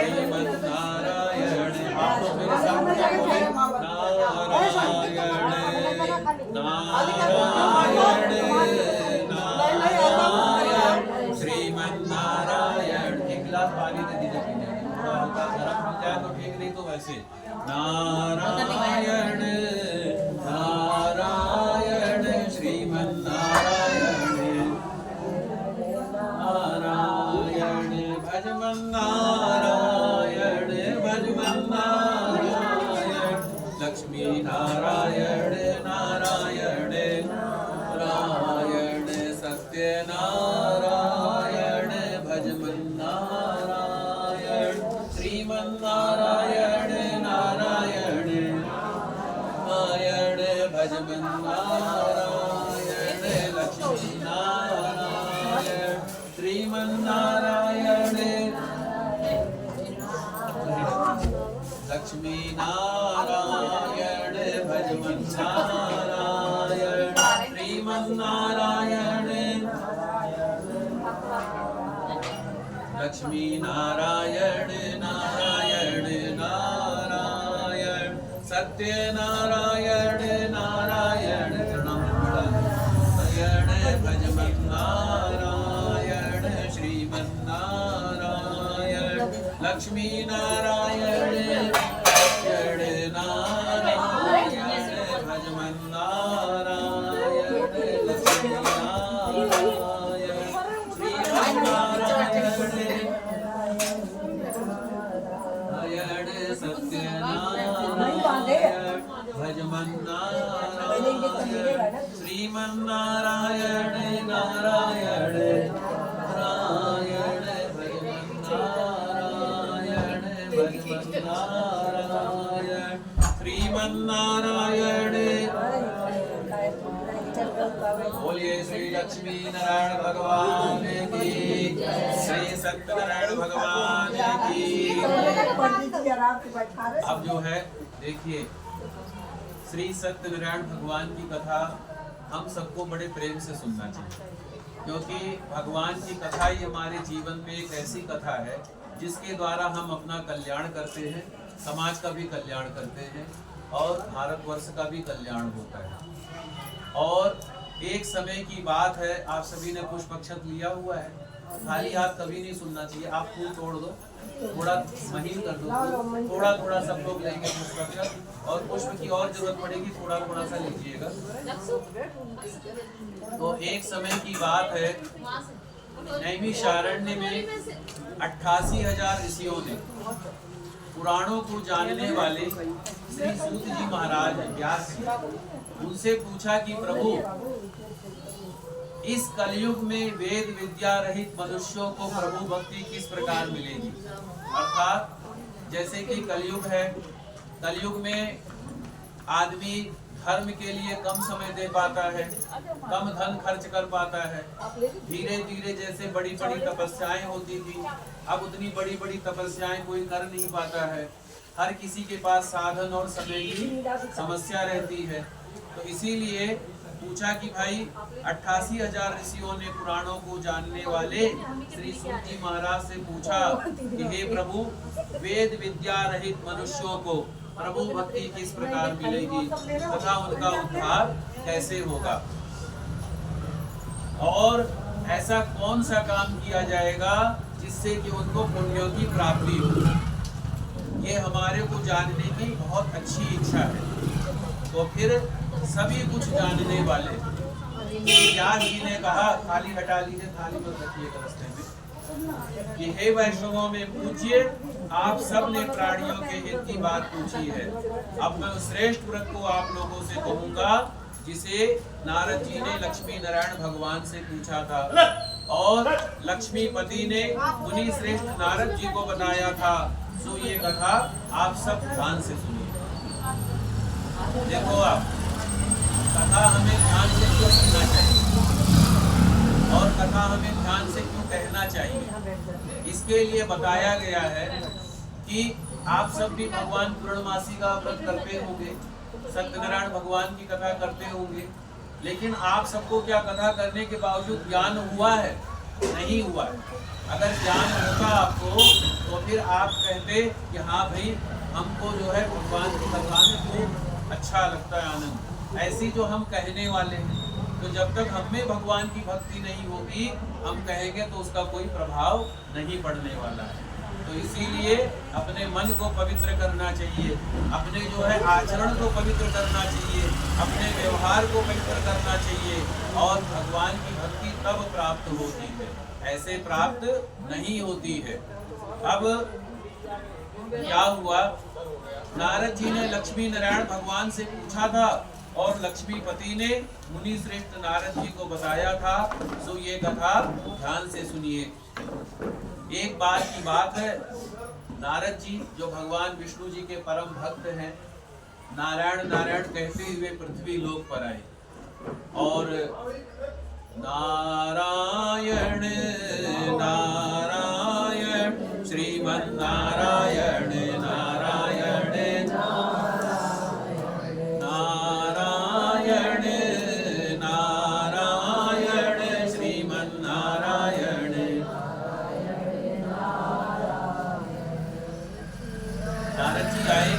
श्रीमन्नारायण। आप लोग मेरे साथ क्या बोले? नारायण नारायण श्रीमन्नारायण। एक गिलास पानी दे दीजिए पीने के, थोड़ा हल्का गर्म मिल जाए तो ठीक, नहीं तो वैसे। नारायण नारायण श्रीमन्नारायण नारायण भजमन्नारायण भजमन्नारायण। लक्ष्मी नारायण नारायण नारायण सत्यनारायण भजमन्नारायण श्रीमन्नारायण नारायण नारायण भजमन्नारायण। लक्ष्मी नारायण श्रीमन्नारायण लक्ष्मी नारायण भजमन्नारायण श्रीमन्नारायण। लक्ष्मी नारायण नारायण नारायण सत्यनारायण नारायण नारायण भजमन्नारायण श्रीमन्नारायण। लक्ष्मी नारायण नारायण भजमन्नारायण लक्ष्मी नारायण श्रीमन्नारायण सत्यनारायण भजमन्नारायण श्रीमन्नारायण नारायण नारायण भजमन्नारायण भजमन्नारायण श्रीमन्नारायण। बोलिए श्री लक्ष्मी नारायण भगवान की, श्री सत्यनारायण भगवान की। अब जो है देखिए, श्री सत्यनारायण भगवान की कथा हम सबको बड़े प्रेम से सुनना चाहिए, क्योंकि भगवान की कथा ही हमारे जीवन में एक ऐसी कथा है जिसके द्वारा हम अपना कल्याण करते हैं, समाज का भी कल्याण करते हैं और भारतवर्ष का भी कल्याण होता है। और एक समय की बात है, आप सभी ने पुष्प अक्षत लिया हुआ है, खाली हाथ कभी नहीं सुनना चाहिए। आप फूल तोड़ दो, थोड़ा महीन कर दो, थोड़ा थोड़ा सब लोग लेंगे पुष्प अक्षत, और पुष्प की और जरूरत पड़ेगी थोड़ा थोड़ा सा लीजिएगा। तो एक समय की बात है, नैमिषारण्य में 88,000 ऋषियों ने पुराणों को जानने वाले श्री सूत जी महाराज व्यास जी, उनसे पूछा कि प्रभु, इस कलयुग में वेद विद्या रहित मनुष्यों को प्रभु भक्ति किस प्रकार मिलेगी। अर्थात जैसे कि कलयुग है, कलयुग में आदमी धर्म के लिए कम समय दे पाता है, कम धन खर्च कर पाता है। धीरे धीरे जैसे बड़ी बड़ी तपस्याएं होती थी, अब उतनी बड़ी बड़ी तपस्याएं कोई कर नहीं पाता है। हर किसी के पास साधन और समय की समस्या रहती है। तो इसीलिए पूछा कि भाई 88,000 ऋषियों ने पुराणों को जानने वाले श्री सूत जी महाराज से पूछा कि हे प्रभु, वेद विद्या रहित मनुष्यों को प्रभु भक्ति किस प्रकार मिलेगी तथा उनका उद्धार कैसे होगा, और ऐसा कौन सा काम किया जाएगा जिससे कि उनको पुण्यों की प्राप्ति हो। ये हमारे को जानने की बहुत अच्छी इच्छा है। तो फिर सभी कुछ जानने वाले व्यास जी ने कहा, थाली हटा लीजिए, थाली मत रखिएगा रास्ते में, कि हे वैष्णवों में पूछिए, आप सब ने प्राणियों के हित की बात पूछी है। अब मैं उस श्रेष्ठ व्रत को आप लोगों से कहूंगा जिसे नारद जी ने लक्ष्मी नारायण भगवान से पूछा था, और लक्ष्मीपति ने मुनि श्रेष्ठ नारद जी को बताया था। सो ये कथा आप सब ध्यान से सुनिए। देखो, आप कथा हमें ध्यान से क्यों सुनना चाहिए और कथा हमें ध्यान से क्यों कहना चाहिए, इसके लिए बताया गया है कि आप सब भी भगवान पूर्णमासी का व्रत करते होंगे, सत्यनारायण भगवान की कथा करते होंगे, लेकिन आप सबको क्या कथा करने के बावजूद ज्ञान हुआ है? नहीं हुआ है। अगर ज्ञान होता आपको तो तो फिर आप कहते कि हाँ भाई हमको जो है भगवान की कथा में खूब अच्छा लगता है, आनंद। ऐसी जो हम कहने वाले हैं, तो जब तक हम में भगवान की भक्ति नहीं होगी, हम कहेंगे तो उसका कोई प्रभाव नहीं पड़ने वाला है। तो इसीलिए अपने मन को पवित्र करना चाहिए, अपने जो है आचरण को पवित्र करना चाहिए, अपने व्यवहार को पवित्र करना चाहिए, और भगवान की भक्ति तब प्राप्त होती है, ऐसे प्राप्त नहीं होती है। अब क्या हुआ, नारद जी ने लक्ष्मी नारायण भगवान से पूछा था, और लक्ष्मीपति ने मुनि श्रेष्ठ नारद जी को बताया था। सो ये कथा ध्यान से सुनिए। एक बार की बात है, नारद जी जो भगवान विष्णु जी के परम भक्त हैं, नारायण नारायण कहते हुए पृथ्वी लोक पर आए, और नारायण नारायण श्रीमन नारायण नारायण नारायण नारायण श्रीमन नारायण। नारद जी आए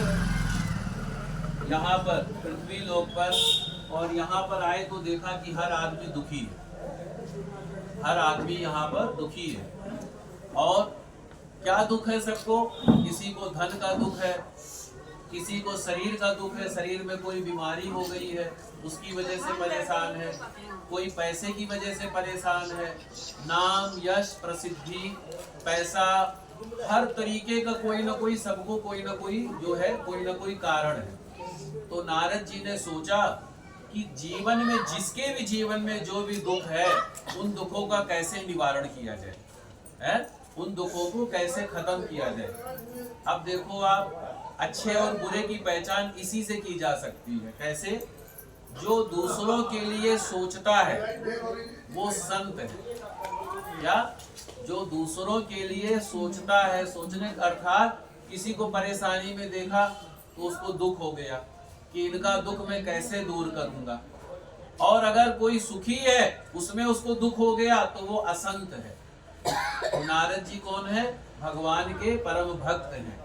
यहाँ पर पृथ्वी लोक पर, और यहाँ पर आए तो देखा कि हर आदमी दुखी है, हर आदमी यहाँ पर दुखी है। और क्या दुख है सबको? किसी को धन का दुख है, किसी को शरीर का दुख है, शरीर में कोई बीमारी हो गई है उसकी वजह से परेशान है, कोई पैसे की वजह से परेशान है, नाम यश प्रसिद्धि पैसा, हर तरीके का कोई ना कोई, सबको कोई ना कोई जो है, कोई ना कोई कारण है। तो नारद जी ने सोचा कि जीवन में, जिसके भी जीवन में जो भी दुख है, उन दुखों का कैसे निवारण किया जाए, है? उन दुखों को कैसे खत्म किया जाए। अब देखो आप, अच्छे और बुरे की पहचान इसी से की जा सकती है। कैसे? जो दूसरों के लिए सोचता है वो संत है। क्या? जो दूसरों के लिए सोचता है, सोचने का अर्थात किसी को परेशानी में देखा तो उसको दुख हो गया कि इनका दुख मैं कैसे दूर करूंगा, और अगर कोई सुखी है उसमें उसको दुख हो गया तो वो असंत है। तो नारद जी कौन है? भगवान के परम भक्त हैं।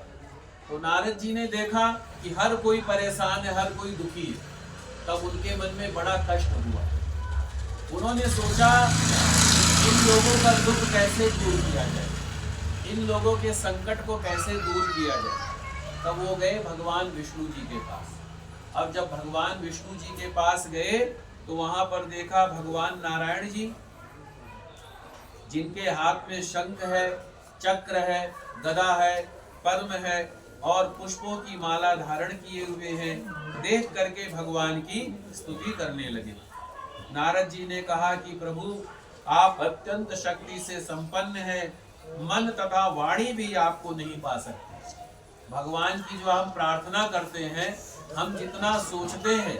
तो नारद जी ने देखा कि हर कोई परेशान है, हर कोई दुखी है, तब उनके मन में बड़ा कष्ट हुआ। उन्होंने सोचा इन लोगों का दुख कैसे दूर किया जाए, इन लोगों के संकट को कैसे दूर किया जाए। तब वो गए भगवान विष्णु जी के पास। अब जब भगवान विष्णु जी के पास गए तो वहां पर देखा भगवान नारायण जी, जिनके हाथ में शंख है, चक्र है, गदा है, पद्म है, और पुष्पों की माला धारण किए हुए हैं। देख करके भगवान की स्तुति करने लगे। नारद जी ने कहा कि प्रभु आप अत्यंत शक्ति से संपन्न हैं, मन तथा वाणी भी आपको नहीं पा सकते। भगवान की जो हम प्रार्थना करते हैं, हम जितना सोचते हैं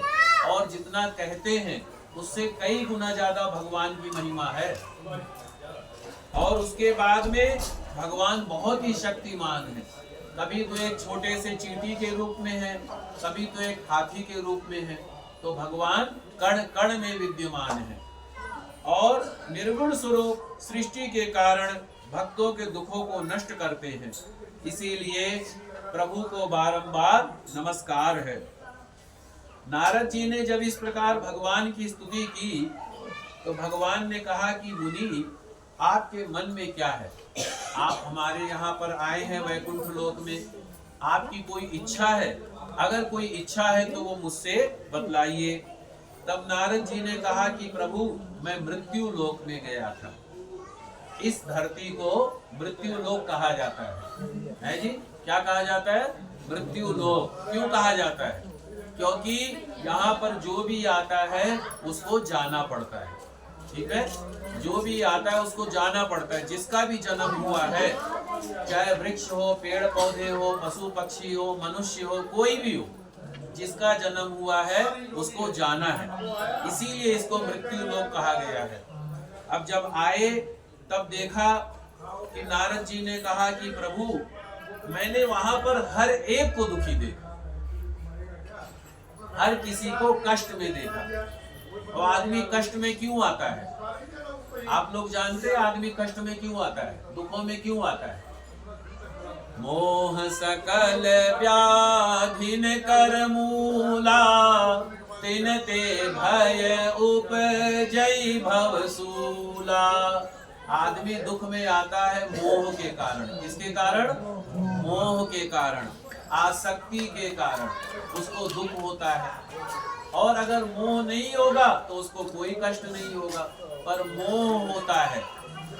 और जितना कहते हैं, उससे कई गुना ज्यादा भगवान की महिमा है। और उसके बाद में भगवान बहुत ही शक्तिमान है। कभी तो एक छोटे से चींटी के रूप में है, कभी तो एक हाथी के रूप में है। तो भगवान कण कण में विद्यमान है, और निर्गुण स्वरूप सृष्टि के कारण भक्तों के दुखों को नष्ट करते हैं। इसीलिए प्रभु को बारंबार नमस्कार है। नारद जी ने जब इस प्रकार भगवान की स्तुति की तो भगवान ने कहा कि मुनि, आपके मन में क्या है? आप हमारे यहाँ पर आए हैं वैकुंठ लोक में, आपकी कोई इच्छा है? अगर कोई इच्छा है तो वो मुझसे बतलाइए। तब नारद जी ने कहा कि प्रभु, मैं मृत्यु लोक में गया था। इस धरती को मृत्यु लोक कहा जाता है जी? क्या कहा जाता है? मृत्यु लोक। क्यों कहा जाता है? क्योंकि यहाँ पर जो भी आता है उसको जाना पड़ता है। ठीक है? जो भी आता है उसको जाना पड़ता है। जिसका भी जन्म हुआ है, चाहे वृक्ष हो, पेड़ पौधे हो, पशु पक्षी हो, मनुष्य हो, कोई भी हो, जिसका जन्म हुआ है उसको जाना है। इसीलिए इसको मृत्यु लोक कहा गया है। अब जब आए तब देखा कि नारद जी ने कहा कि प्रभु, मैंने वहां पर हर एक को दुखी देखा, हर किसी को कष्ट में देखा। और आदमी कष्ट में क्यों आता है? आप लोग जानते हैं आदमी कष्ट में क्यों आता है, दुखों में क्यों आता है? मोह सकल व्याधिन कर मूला, तिन ते भय उपजई भवसूला। आदमी दुख में आता है मोह के कारण। किसके कारण? मोह के कारण, आसक्ति के कारण उसको दुख होता है। और अगर मोह नहीं होगा तो उसको कोई कष्ट नहीं होगा, पर मोह होता है,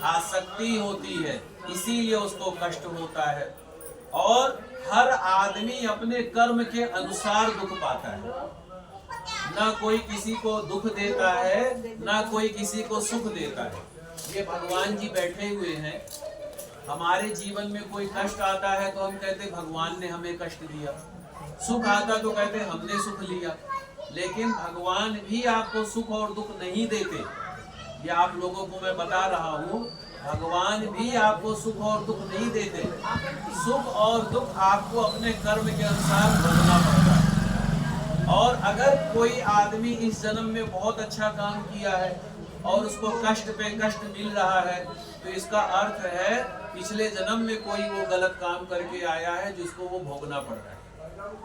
आसक्ति होती है, इसीलिए उसको कष्ट होता है। और हर आदमी अपने कर्म के अनुसार दुख पाता है। ना कोई किसी को दुख देता है, ना कोई किसी को सुख देता है। ये भगवान जी बैठे हुए हैं। हमारे जीवन में कोई कष्ट आता है तो हम कहते भगवान ने हमें कष्ट दिया, सुख आता तो कहते हमने सुख लिया। लेकिन भगवान भी आपको सुख और दुख नहीं देते। ये आप लोगों को मैं बता रहा हूँ, भगवान भी आपको सुख और दुख नहीं देते। सुख और दुख आपको अपने कर्म के अनुसार भोगना पड़ता है। और अगर कोई आदमी इस जन्म में बहुत अच्छा काम किया है और उसको कष्ट पे कष्ट मिल रहा है, तो इसका अर्थ है पिछले जन्म में कोई वो गलत काम करके आया है जिसको वो भोगना पड़ रहा है।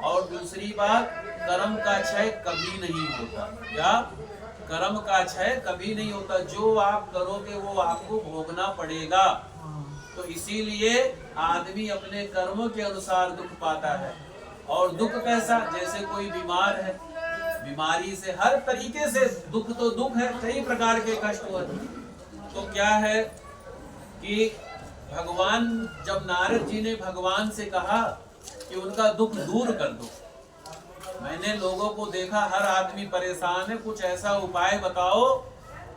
और दूसरी बात, कर्म का क्षय कभी नहीं होता। क्या? कर्म का क्षय कभी नहीं होता। जो आप करोगे वो आपको भोगना पड़ेगा। तो इसीलिए आदमी अपने कर्मों के अनुसार दुख पाता है। और दुख कैसा? जैसे कोई बीमार है, बीमारी से हर तरीके से दुख तो दुख है, कई प्रकार के कष्ट होते। तो क्या है कि भगवान, जब नारद जी ने भगवान से कहा कि उनका दुख दूर कर दो, मैंने लोगों को देखा हर आदमी परेशान है, कुछ ऐसा उपाय बताओ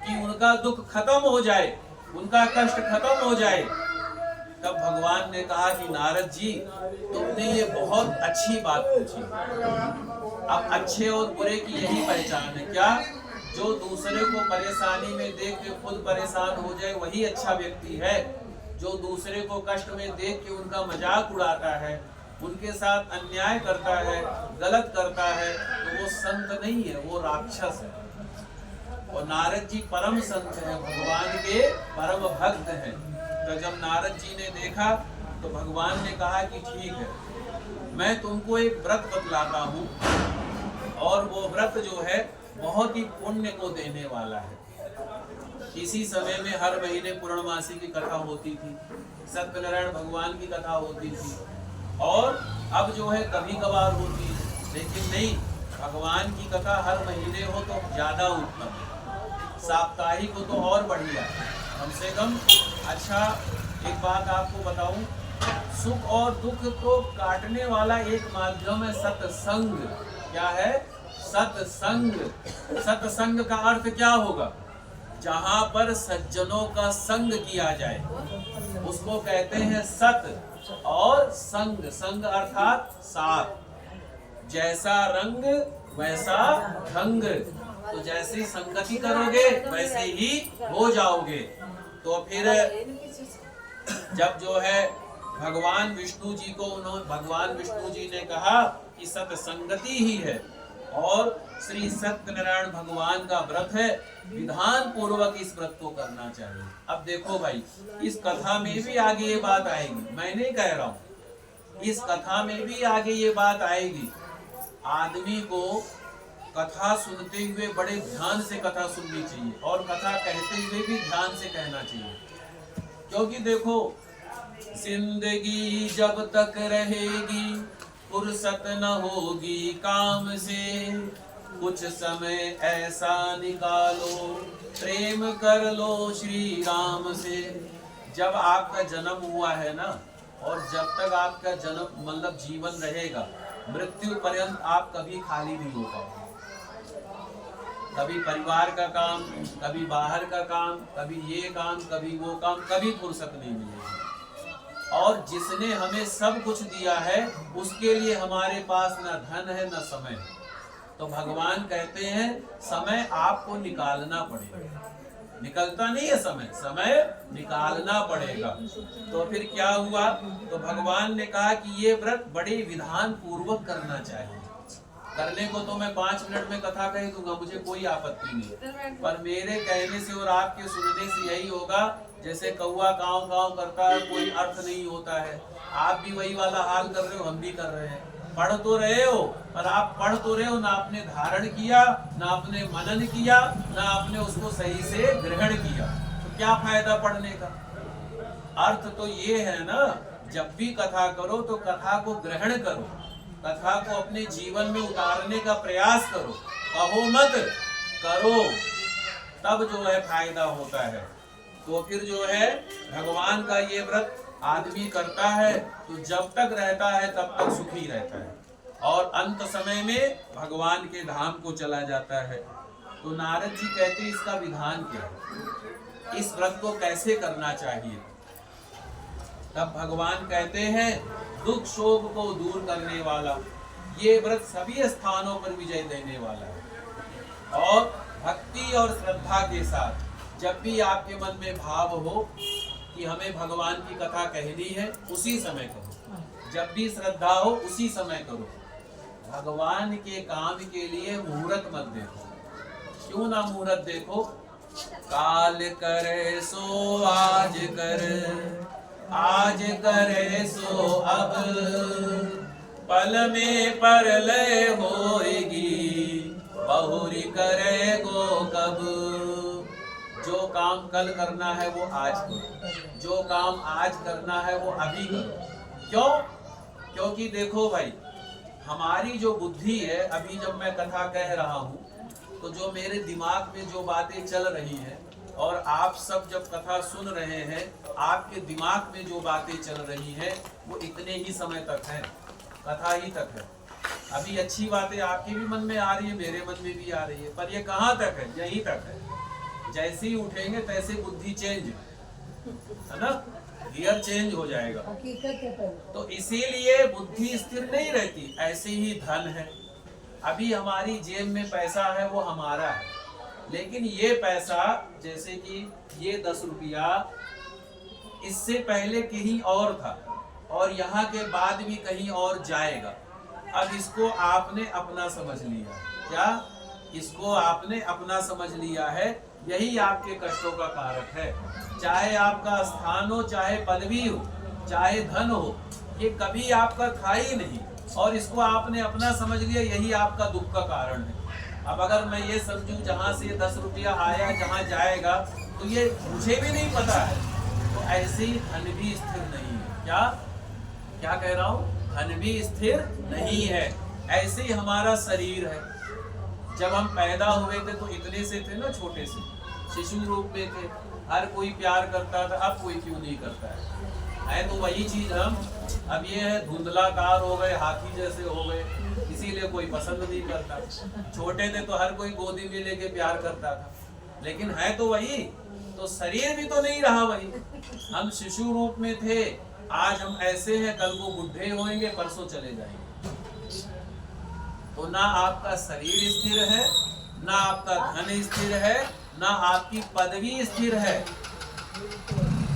कि उनका दुख खत्म हो जाए, उनका कष्ट खत्म हो जाए। तब भगवान ने कहा कि नारद जी, तुमने ये बहुत अच्छी बात पूछी। अब अच्छे और बुरे की यही पहचान है। क्या? जो दूसरे को परेशानी में देख के खुद परेशान हो जाए वही अच्छा व्यक्ति है। जो दूसरे को कष्ट में देख के उनका मजाक उड़ाता है, उनके साथ अन्याय करता है, गलत करता है, तो वो संत नहीं है, वो राक्षस है। और नारद जी परम संत हैं, भगवान के परम भक्त हैं। तो जब नारद जी ने देखा तो भगवान ने कहा कि ठीक है, मैं तुमको एक व्रत बतलाता हूँ, और वो व्रत जो है बहुत ही पुण्य को देने वाला है। इसी समय में हर महीने पूर्णमासी की कथा होती थी, सत्यनारायण भगवान की कथा होती थी, और अब जो है कभी कभार होती है। लेकिन नहीं, भगवान की कथा हर महीने हो तो ज्यादा उत्तम है, साप्ताहिक हो तो और बढ़िया। कम से कम अच्छा, एक बात आपको बताऊं, सुख और दुख को काटने वाला एक माध्यम है सत्संग। क्या है? सत्संग। सत्संग का अर्थ क्या होगा? जहां पर सज्जनों का संग किया जाए उसको कहते हैं सत। और संग, संग अर्थात साथ। जैसा रंग वैसा ढंग। तो जैसी संगति करोगे वैसे ही हो जाओगे। तो फिर जब जो है भगवान विष्णु जी को भगवान विष्णु जी ने कहा कि सत्संगति ही है, और श्री सत्यनारायण भगवान का व्रत है, विधान पूर्वक इस व्रत को करना चाहिए। अब देखो भाई, इस कथा में भी आगे ये बात आएगी, मैं नहीं कह रहा हूँ, इस कथा में भी आगे ये बात आएगी। आदमी को कथा सुनते हुए बड़े ध्यान से कथा सुननी चाहिए, और कथा कहते हुए भी ध्यान से कहना चाहिए। क्योंकि देखो, जिंदगी जब तक रहेगी फुर्सत न होगी काम से, कुछ समय ऐसा निकालो प्रेम कर लो श्री राम से। जब आपका जन्म हुआ है ना, और जब तक आपका जन्म मतलब जीवन रहेगा, मृत्यु पर्यंत आप कभी खाली नहीं हो पाओगे। कभी परिवार का काम, कभी बाहर का काम, कभी ये काम, कभी वो काम, कभी फुर्सत नहीं मिलेगी। और जिसने हमें सब कुछ दिया है उसके लिए हमारे पास न धन है न समय है। तो भगवान कहते हैं समय आपको निकालना पड़ेगा। निकलता नहीं है समय, समय निकालना पड़ेगा। तो फिर क्या हुआ? तो भगवान ने कहा कि ये व्रत बड़े विधान पूर्वक करना चाहिए। करने को तो मैं 5 मिनट में कथा कह दूंगा, मुझे कोई आपत्ति नहीं, पर मेरे कहने से और आपके सुनने से यही होगा जैसे कौवा काव काव करता है, कोई अर्थ नहीं होता है। आप भी वही वाला हाल कर रहे हो, हम भी कर रहे हैं। पढ़ तो रहे हो, पर आप पढ़ तो रहे हो, ना आपने धारण किया, ना आपने मनन किया, ना आपने उसको सही से ग्रहण किया, तो क्या फायदा पढ़ने का। अर्थ तो ये है ना, जब भी कथा करो तो कथा को ग्रहण करो, कथा को अपने जीवन में उतारने का प्रयास करो, कहो मत, करो, तब जो है फायदा होता है। तो फिर जो है भगवान का ये व्रत आदमी करता है तो जब तक रहता है तब तक सुखी रहता है, और अंत समय में भगवान के धाम को चला जाता है। तो नारद जी कहते हैं इसका विधान क्या है, इस व्रत को कैसे करना चाहिए। तब भगवान कहते हैं दुख शोक को दूर करने वाला ये व्रत सभी स्थानों पर विजय देने वाला है। और भक्ति और श्रद्धा के साथ जब भी आपके मन में भाव हो कि हमें भगवान की कथा कहनी है, उसी समय करो, जब भी श्रद्धा हो उसी समय करो। भगवान के काम के लिए मुहूर्त मत देखो, क्यों ना मुहूर्त देखो, काल करे सो आज कर, आज करे सो अब, पल में परलय होएगी, बहुरी करे गो कब। जो काम कल करना है वो आज करो, जो काम आज करना है वो अभी करो। क्यों? क्योंकि देखो भाई, हमारी जो बुद्धि है, अभी जब मैं कथा कह रहा हूँ तो जो मेरे दिमाग में जो बातें चल रही हैं, और आप सब जब कथा सुन रहे हैं, आपके दिमाग में जो बातें चल रही हैं वो इतने ही समय तक है, कथा ही तक है। अभी अच्छी बातें आपके भी मन में आ रही है, मेरे मन में भी आ रही है, पर ये कहाँ तक है, यहीं तक है। जैसे ही उठेंगे तैसे बुद्धि चेंज है ना, गियर चेंज हो जाएगा। तो इसीलिए बुद्धि स्थिर नहीं रहती। ऐसे ही धन है, अभी हमारी जेब में पैसा है वो हमारा है, लेकिन ये पैसा जैसे कि ये 10 रुपया इससे पहले कहीं और था और यहाँ के बाद भी कहीं और जाएगा। अब इसको आपने अपना समझ लिया, क्या इसको आपने अपना समझ लिया है, यही आपके कष्टों का कारक है। चाहे आपका स्थान हो, चाहे पदवी हो, चाहे धन हो, ये कभी आपका था ही नहीं और इसको आपने अपना समझ लिया, यही आपका दुख का कारण है। अब अगर मैं ये समझूं जहाँ से 10 रुपया आया जहाँ जाएगा तो ये मुझे भी नहीं पता है, तो ऐसे ही धन भी स्थिर नहीं है। क्या क्या कह रहा हूँ, धन भी स्थिर नहीं है। ऐसे ही हमारा शरीर है, जब हम पैदा हुए थे तो इतने से थे ना, छोटे से शिशु रूप में थे, हर कोई प्यार करता था, अब कोई क्यों नहीं करता है तो वही चीज हम अब ये है, धुंधलाकार हो गए, हाथी जैसे हो गए, इसीलिए कोई पसंद नहीं करता। छोटे थे तो हर कोई गोदी में लेके प्यार करता था, लेकिन है तो वही, तो शरीर भी तो नहीं रहा वही। हम शिशु रूप में थे, आज हम ऐसे हैं, कल को बुढ़े होंगे, परसों चले जाएंगे। तो ना आपका शरीर स्थिर है, ना आपका धन स्थिर है, ना आपकी पदवी स्थिर है।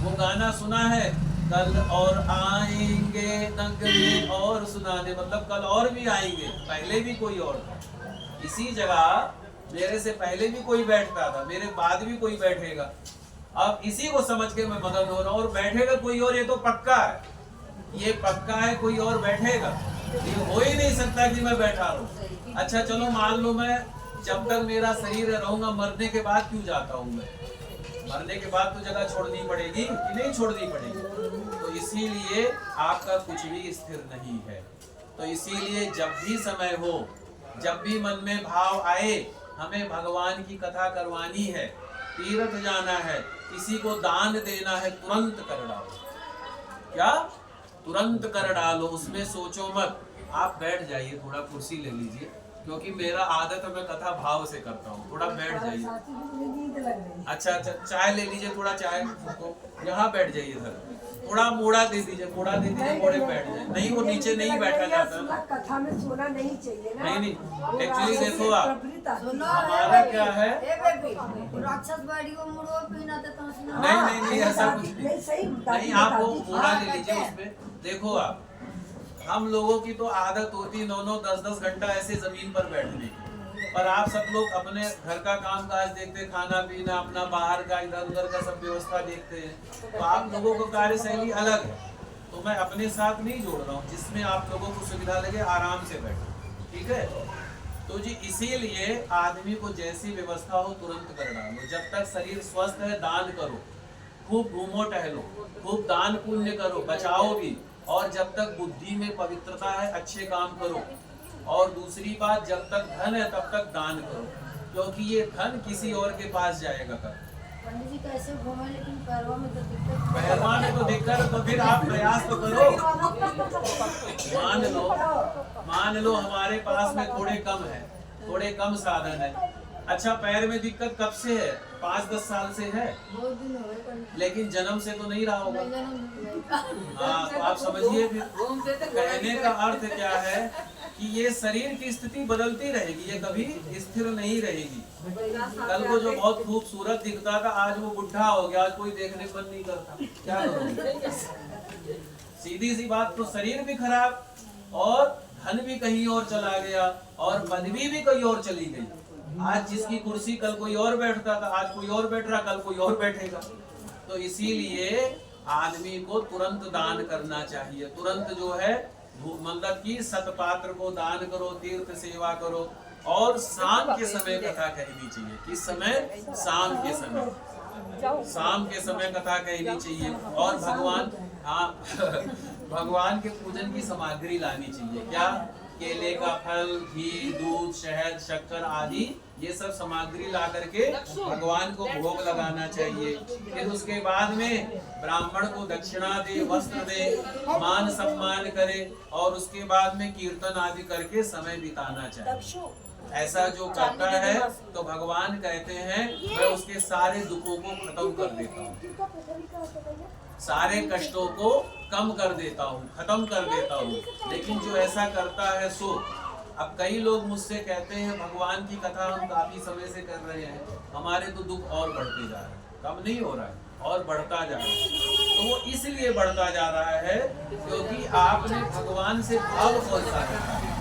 वो गाना सुना है, कल और आएंगे नग में और सुनाने, मतलब कल और भी आएंगे, पहले भी कोई और था। इसी जगह मेरे से पहले भी कोई बैठता था, मेरे बाद भी कोई बैठेगा। अब इसी को समझ के मैं मगन हो रहा हूँ, और बैठेगा कोई और, ये तो पक्का है, ये पक्का है, कोई और बैठेगा, ये हो ही नहीं सकता कि मैं बैठा रहूं। अच्छा चलो मान लो मैं जब तक मेरा शरीर रहूंगा, मरने के बाद क्यों जाता हूं मैं, मरने के बाद तो जगह छोड़नी पड़ेगी कि नहीं छोड़नी पड़ेगी। तो इसीलिए आपका कुछ भी स्थिर नहीं है। तो इसीलिए जब भी समय हो, जब भी मन में भाव आए, हमें भगवान की कथा करवानी है, तीर्थ जाना है, किसी को दान देना है, तुरंत कर डालो। क्या? तुरंत कर डालो, उसमें सोचो मत। आप बैठ जाइए, थोड़ा कुर्सी ले लीजिए, क्योंकि मेरा आदत है मैं कथा भाव से करता हूँ। थोड़ा बैठ जाइए। अच्छा अच्छा, चाय ले लीजिए, थोड़ा चाय को यहाँ बैठ जाइए सर, थोड़ा मोड़ा दे दीजिए, मोड़ा दे दीजिए, मोड़े बैठ जाए। नहीं, वो नीचे नहीं बैठा जाता ना, कथा में सोना नहीं चाहिए ना। नहीं, एक्चुअली देखो आप, हमारा क्या है, नहीं ऐसा कुछ नहीं। आप वो मोड़ा ले लीजिए, उसमें देखो आप, हम लोगों की तो आदत होती 9-9 10-10 घंटा ऐसे जमीन पर बैठने की, पर आप सब लोग अपने घर का काम काज देखते, खाना पीना अपना बाहर का इधर उधर का सब व्यवस्था देखते हैं, तो आप लोगों को कार्यशैली अलग है। तो मैं अपने साथ नहीं जोड़ रहा हूँ, जिसमें आप लोगों को सुविधा लगे आराम से बैठो, ठीक है। तो जी इसीलिए आदमी को जैसी व्यवस्था हो तुरंत कर डालो। जब तक शरीर स्वस्थ है दान करो, खूब घूमो टहलो, खूब दान पुण्य करो, बचाओ भी। और जब तक बुद्धि में पवित्रता है अच्छे काम करो। और दूसरी बात, जब तक धन है तब तक दान करो, क्योंकि ये धन किसी और के पास जाएगा कल। पंडित जी कैसे घूमे, लेकिन पैरवा में तो दिक्कत, पैरवा में तो दिक्कत, तो फिर आप प्रयास तो करो। मान लो हमारे पास में थोड़े कम है, थोड़े कम साधन है। अच्छा, पैर में दिक्कत कब से है? 5-10 साल से है, बहुत दिन हो गए पंडित, लेकिन जन्म से तो नहीं रहा होगा। नहीं। हाँ, तो आप समझिए फिर कहने का अर्थ क्या है कि ये शरीर की स्थिति बदलती रहेगी, ये कभी स्थिर नहीं रहेगी। कल को जो बहुत खूबसूरत दिखता था आज वो बुढ़ा हो गया, आज कोई देखने को मन नहीं करता, क्या करोगे? सीधी सी बात, तो शरीर भी खराब और धन भी कहीं और चला गया और पदवी भी कहीं और चली गई। आज जिसकी कुर्सी कल कोई और बैठता था, आज कोई और बैठ रहा, कल कोई और बैठेगा। तो इसीलिए आदमी को तुरंत दान करना चाहिए। तुरंत जो है मतलब कि सतपात्र को दान करो, तीर्थ सेवा करो। और शाम के समय कथा कहनी चाहिए। किस समय? शाम के समय, शाम के समय कथा कहनी चाहिए। और भगवान, हाँ भगवान के पूजन की सामग्री लानी चाहिए। क्या? केले का फल, घी, दूध, शहद, शक्कर आदि ये सब सामग्री ला करके भगवान को भोग लगाना चाहिए। फिर उसके बाद में ब्राह्मण को दक्षिणा दे, वस्त्र दे, मान सम्मान करे और उसके बाद में कीर्तन आदि करके समय बिताना चाहिए। ऐसा जो करता है तो भगवान कहते हैं मैं उसके सारे दुखों को खत्म कर देता हूँ, सारे कष्टों को कम कर देता हूँ, खत्म कर देता हूँ। लेकिन जो ऐसा करता है सो, अब कई लोग मुझसे कहते हैं भगवान की कथा हम काफी समय से कर रहे हैं, हमारे तो दुख और बढ़ते जा रहे हैं, कम नहीं हो रहा है और बढ़ता जा रहा है। तो वो इसलिए बढ़ता जा रहा है क्योंकि आपने भगवान से भाव कौन सा रखा है?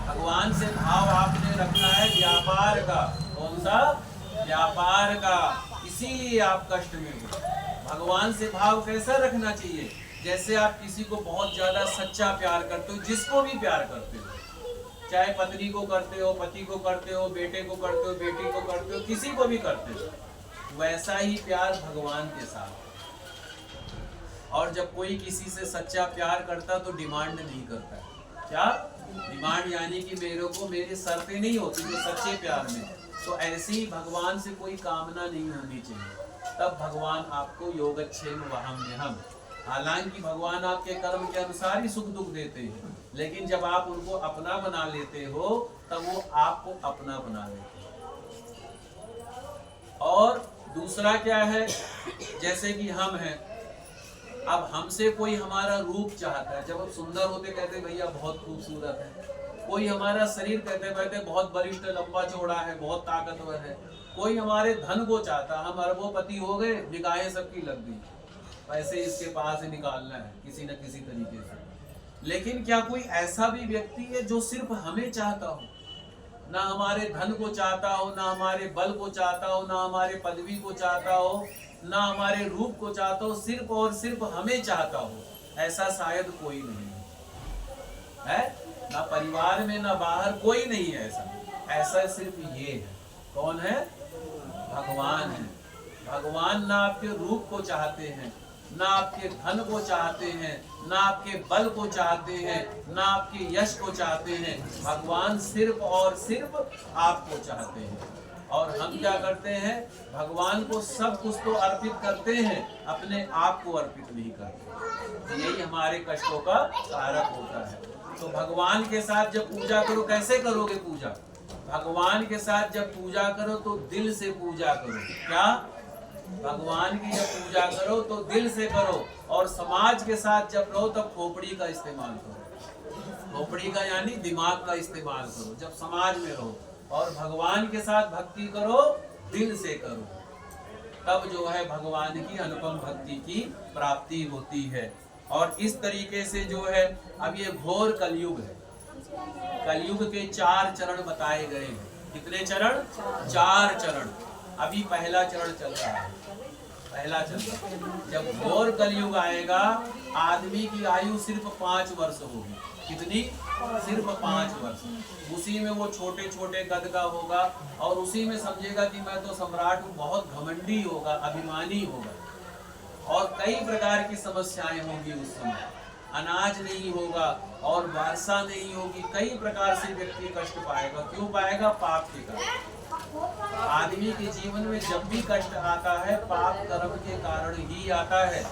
भगवान से भाव आपने रखा है व्यापार का। कौन सा? व्यापार का। इसीलिए आप कष्ट में हो। भगवान से भाव कैसा रखना चाहिए? जैसे आप किसी को बहुत ज्यादा सच्चा प्यार करते हो, जिसको भी प्यार करते हो, चाहे पत्नी को करते हो, पति को करते हो, बेटे को करते हो, बेटी को करते हो, किसी को भी करते हो, वैसा ही प्यार भगवान के साथ। और जब कोई किसी से सच्चा प्यार करता तो डिमांड नहीं करता। क्या डिमांड? यानी कि मेरे को मेरी शर्तें नहीं होती जो सच्चे प्यार में। तो ऐसे ही भगवान से कोई कामना नहीं होनी चाहिए, तब भगवान आपको योगक्षेम वहम्यहम्। हालांकि भगवान आपके कर्म के अनुसार ही सुख दुख देते हैं, लेकिन जब आप उनको अपना बना लेते हो तब वो आपको अपना बना लेते हैं। और दूसरा क्या है? जैसे कि हम हैं, अब हमसे कोई हमारा रूप चाहता है, जब हम सुंदर होते कहते भैया बहुत खूबसूरत है। कोई हमारा शरीर कहते बहुत बलिष्ठ, लंबा चौड़ा है, बहुत ताकतवर है। कोई हमारे धन को चाहता, हम अरबोपति हो गए, निगाहें सबकी लग गई, पैसे इसके पास ही निकालना है किसी न किसी तरीके से। लेकिन क्या कोई ऐसा भी व्यक्ति है जो सिर्फ हमें चाहता हो? ना हमारे धन को चाहता हो, ना हमारे बल को चाहता हो, ना हमारे पदवी को चाहता हो, ना हमारे रूप को चाहता हो, सिर्फ और सिर्फ हमें चाहता हो? ऐसा शायद कोई नहीं है, ना परिवार में ना बाहर कोई नहीं है ऐसा। ऐसा सिर्फ ये है। कौन है? भगवान है। भगवान ना आपके रूप को चाहते हैं, ना आपके धन को चाहते हैं, ना आपके बल को चाहते हैं, ना आपके यश को चाहते हैं। भगवान सिर्फ और सिर्फ आपको चाहते हैं। और हम क्या करते हैं? भगवान को सब कुछ तो अर्पित करते हैं, अपने आप को अर्पित नहीं करते। यही हमारे कष्टों का कारक होता है। तो भगवान के साथ जब पूजा करो, कैसे करोगे पूजा? भगवान के साथ जब पूजा करो तो दिल से पूजा करो। क्या? भगवान की जब पूजा करो तो दिल से करो। और समाज के साथ जब रहो तब खोपड़ी का इस्तेमाल करो। खोपड़ी का यानी दिमाग का इस्तेमाल करो जब समाज में रहो। और भगवान के साथ भक्ति करो, दिल से करो, तब जो है भगवान की अनुपम भक्ति की प्राप्ति होती है। और इस तरीके से जो है अब ये घोर कलयुग है। कलयुग के 4 चरण बताए गए हैं। कितने चरण? 4 चरण। अभी पहला चरण चल रहा है, पहला चरण। जब घोर कलयुग आएगा, आदमी की आयु सिर्फ 5 वर्ष होगी। कितनी? सिर्फ 5 वर्ष। उसी में वो छोटे छोटे कद का होगा और उसी में समझेगा कि मैं तो सम्राट हूँ, बहुत घमंडी होगा, अभिमानी होगा। और कई प्रकार की समस्याएं होंगी उस समय। अनाज नहीं होगा और वर्षा नहीं होगी, कई प्रकार से व्यक्ति कष्ट पाएगा। क्यों पाएगा? पाप के कारण। आदमी के जीवन में जब भी कष्ट आता है, पाप कर्म के कारण ही आता है।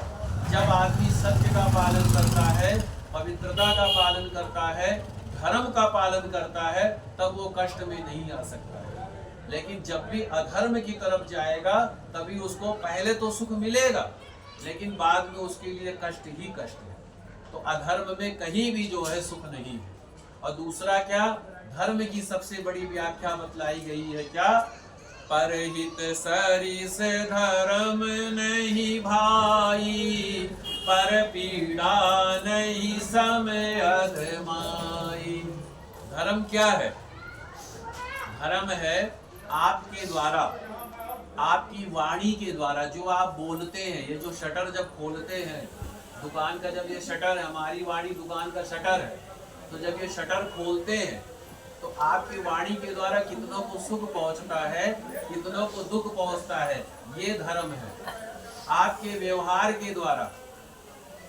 जब आदमी सत्य का पालन करता है, पवित्रता का पालन करता है, धर्म का पालन करता है, तब वो कष्ट में नहीं आ सकता है। लेकिन जब भी अधर्म की तरफ जाएगा, तभी उसको पहले तो सुख मिलेगा, लेकिन बाद में उसके लिए कष्ट ही कष्ट है। तो अधर्म में कहीं भी जो है सुख नहीं है। और दूसरा क्या? धर्म की सबसे बड़ी व्याख्या बतलाई गई है क्या? परहित सरिस धर्म नहीं भाई, पर पीड़ा नहीं समय अधमाई। धर्म क्या है? धर्म है आपके द्वारा, आपकी वाणी के द्वारा जो आप बोलते हैं। ये जो शटर जब खोलते हैं दुकान का, जब ये शटर है, हमारी वाणी दुकान का शटर है, तो जब ये शटर खोलते हैं तो आपकी वाणी के द्वारा कितनों को सुख पहुंचता है, कितनों को दुख पहुंचता है, ये धर्म है। आपके व्यवहार के द्वारा,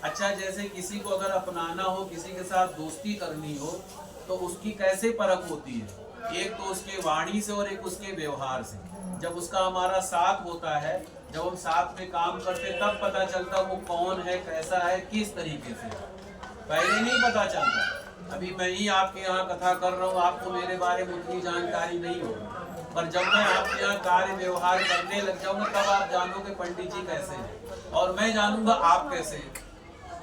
अच्छा जैसे किसी को अगर अपनाना हो, किसी के साथ दोस्ती करनी हो, तो उसकी कैसे परख होती है? एक तो उसके वाणी से और एक उसके व्यवहार से। जब उसका हमारा साथ होता है, जब हम साथ में काम करते, तब पता चलता वो कौन है, कैसा है, किस तरीके से। पहले नहीं पता चलता। अभी मैं ही आपके यहाँ कथा कर रहा हूँ, आपको मेरे बारे में उतनी जानकारी नहीं होगी, पर जब मैं आपके यहाँ कार्य व्यवहार करने लग जाऊंगा, तब आप जानोगे पंडित जी कैसे हैं और मैं जानूंगा आप कैसे हैं।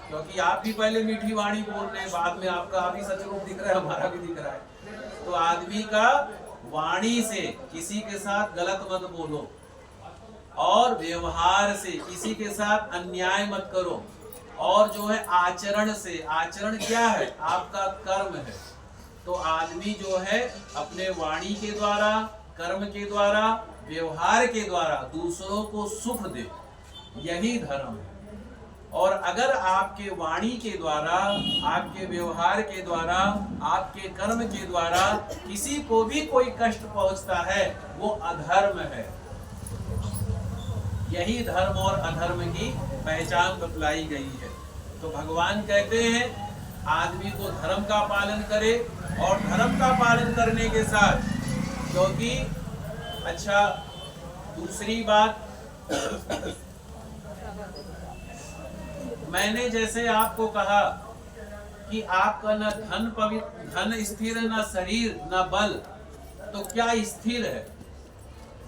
क्योंकि आप भी पहले मीठी वाणी बोल रहे हैं, बाद में आपका अभी सच रूप दिख रहा है, हमारा भी दिख रहा है। तो आदमी का वाणी से किसी के साथ गलत मत बोलो, और व्यवहार से किसी के साथ अन्याय मत करो, और जो है आचरण से, आचरण क्या है? आपका कर्म है। तो आदमी जो है अपने वाणी के द्वारा, कर्म के द्वारा, व्यवहार के द्वारा दूसरों को सुख दे, यही धर्म है। और अगर आपके वाणी के द्वारा, आपके व्यवहार के द्वारा, आपके कर्म के द्वारा किसी को भी कोई कष्ट पहुंचता है, वो अधर्म है। यही धर्म और अधर्म की पहचान बतलाई गई है। तो भगवान कहते हैं आदमी को धर्म का पालन करे, और धर्म का पालन करने के साथ, क्योंकि अच्छा दूसरी बात, मैंने जैसे आपको कहा कि आपका न धन पवित्र, धन स्थिर, न शरीर, न बल, तो क्या स्थिर है?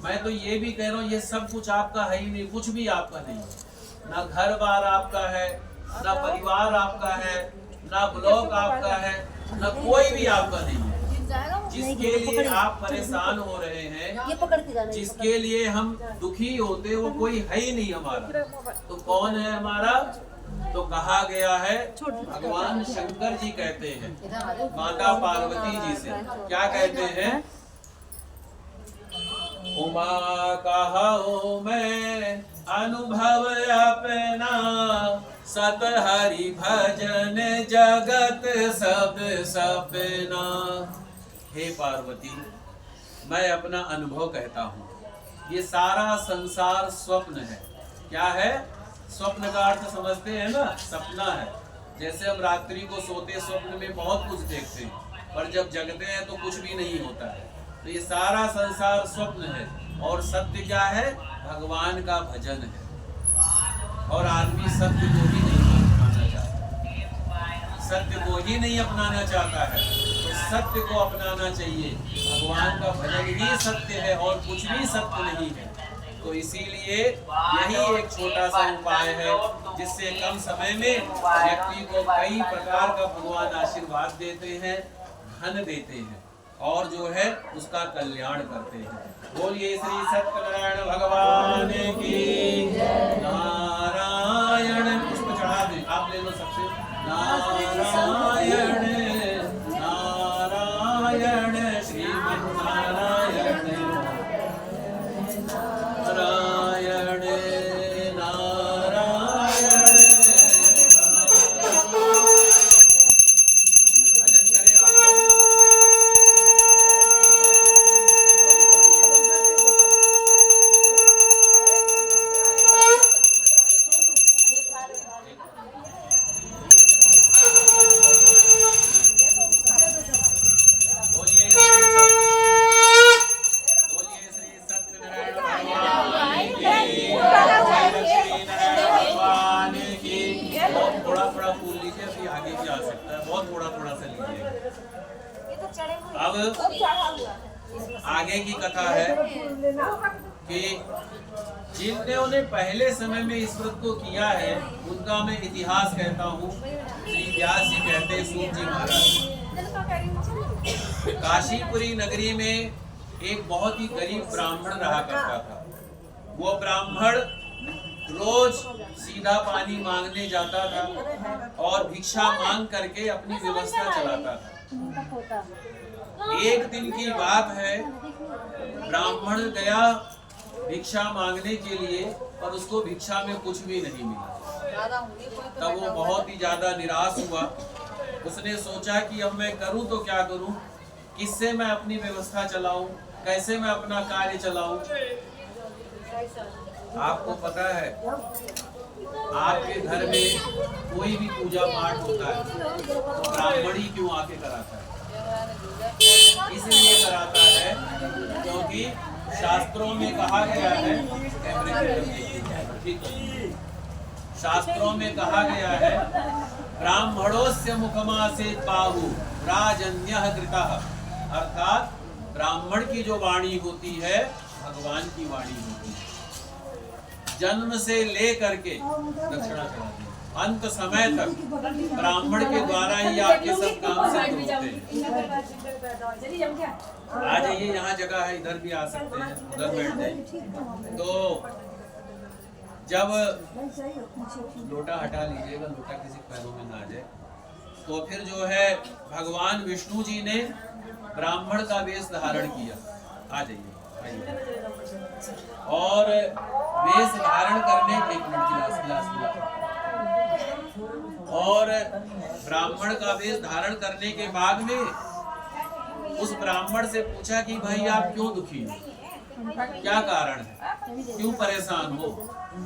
मैं तो ये भी कह रहा हूँ ये सब कुछ आपका है ही नहीं, कुछ भी आपका नहीं है। ना घर बार आपका है, ना परिवार आपका है, ना ब्लॉक आपका है, ना कोई भी आपका नहीं है। जिसके लिए आप परेशान हो रहे हैं, जिसके लिए हम दुखी होते हैं, वो कोई है ही नहीं हमारा। तो कौन है हमारा? तो कहा गया है भगवान शंकर जी कहते हैं माता पार्वती जी से, क्या कहते हैं? उमा कहो मैं अनुभव अपना, सत हरि भजन जगत सब सपना। हे पार्वती, मैं अपना अनुभव कहता हूँ, ये सारा संसार स्वप्न है। क्या है? स्वप्न का अर्थ समझते हैं ना, सपना है। जैसे हम रात्रि को सोते स्वप्न में बहुत कुछ देखते हैं, पर जब जगते हैं तो कुछ भी नहीं होता है। तो ये सारा संसार स्वप्न है, और सत्य क्या है? भगवान का भजन है। और आदमी सत्य को ही नहीं अपनाना चाहता, सत्य को ही नहीं अपनाना चाहता है। तो सत्य को अपनाना चाहिए। भगवान का भजन ही सत्य है और कुछ भी सत्य नहीं है। तो इसीलिए यही एक छोटा सा उपाय है, जिससे कम समय में व्यक्ति को कई प्रकार का भगवान आशीर्वाद देते हैं, धन देते हैं, और जो है उसका कल्याण करते हैं। बोलिए श्री सत्यनारायण भगवान की। नारायण। पुष्प चढ़ा दें, आप ले लो सब। आगे की कथा है कि जिन्होंने पहले समय में इस व्रत को किया है उनका मैं इतिहास कहता हूँ। श्री व्यास जी कहते हैं, सूत जी महाराज, काशीपुरी नगरी में एक बहुत ही गरीब ब्राह्मण रहा करता था। वो ब्राह्मण रोज सीधा पानी मांगने जाता था और भिक्षा मांग करके अपनी व्यवस्था चलाता था। एक दिन की बात है, ब्राह्मण गया भिक्षा मांगने के लिए पर उसको भिक्षा में कुछ भी नहीं मिला। तब वो बहुत ही ज्यादा निराश हुआ। उसने सोचा कि अब मैं करूं तो क्या करूं, किससे मैं अपनी व्यवस्था चलाऊं, कैसे मैं अपना कार्य चलाऊं। आपको पता है, आपके घर में कोई भी पूजा पाठ होता है तो ब्राह्मण ही क्यों आके कराता है? इसलिए कराता है क्योंकि शास्त्रों में कहा गया है, शास्त्रों में कहा गया है, ब्राह्मणोस्य मुखमासेत बाहु राजन्यः कृतः, अर्थात ब्राह्मण की जो वाणी होती है भगवान की वाणी होती है। जन्म से ले करके दक्षिणा चढ़ाती है, अंत समय तक ब्राह्मण के द्वारा ही आपके सब काम सिद्ध होते हैं। आ जाइए, यहाँ जगह है, इधर भी आ सकते हैं, उधर बैठ जाइए। तो जब लोटा हटा लीजिएगा, लोटा किसी पैरों में ना आ जाए। तो फिर जो है भगवान विष्णु जी ने ब्राह्मण का वेश धारण किया। आ जाइए, और वेश धारण करने के और ब्राह्मण का वेश धारण करने के बाद में उस ब्राह्मण से पूछा कि भाई आप क्यों दुखी हो, क्या कारण है, क्यों परेशान हो?